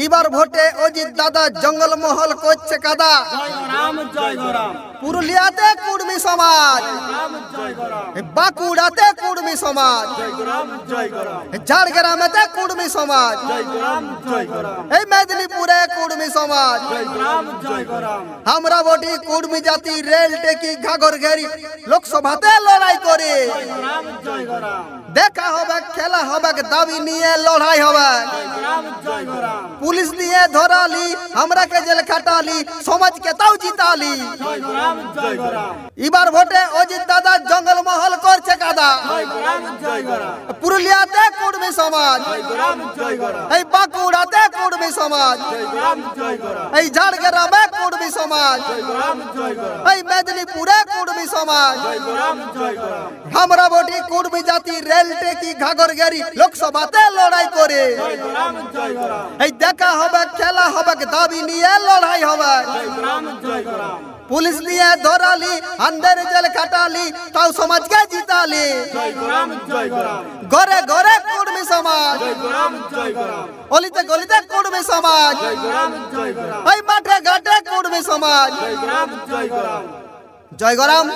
এবার ভোটে অজিত দাদা জঙ্গলমহল করছে কাদা। পুরুলিয়াতে কুর্মী সমাজ, বাঁকুড়াতে কুর্মী সমাজ, ঝাড়গ্রামেতে কুর্মী সমাজ, এই মেদিনীপুরে কুর্মী সমাজ। আমরা বটি কুর্মী জাতি রেল টেকি ঘাগর ঘেরি লোকসভাতে লড়াই করে। দেখা হবে, খেলা হবে, দাবি নিয়ে লড়াই হবে। পুলিশ দিয়ে ধরালি, আমরা কে জেল খাটালি, সমাজকে তাও জিতালি। এবার ভোটে অজিত দাদা জঙ্গলমহল করছে কাদা। পুরুলিয়াতে কুর্মী সমাজ, এই বাঁকুড়াতে কুর্মী সমাজ, এই ঝাড়গ্রামে কুর্মী সমাজ, এই মেদিনীপুরে কুর্মী সমাজ। আমরা বটি কুর্মী জাতি রেল টেকি ঘাগর ঘেরি লোকসভাতে লড়াই করে। এই দেখা হবে, খেলা হবে, দাবি নিয়ে লড়াই হবে। পুলিশ দিয়ে ধরালি, আন্দারে জেল খাটালি, তাও সমাজকে জিতালি। ঘরে ঘরে কুর্মী সমাজ, অলিতে গলিতে কুর্মী সমাজ, এই মাঠে ঘাটে কুর্মী সমাজ। জয় গরাম।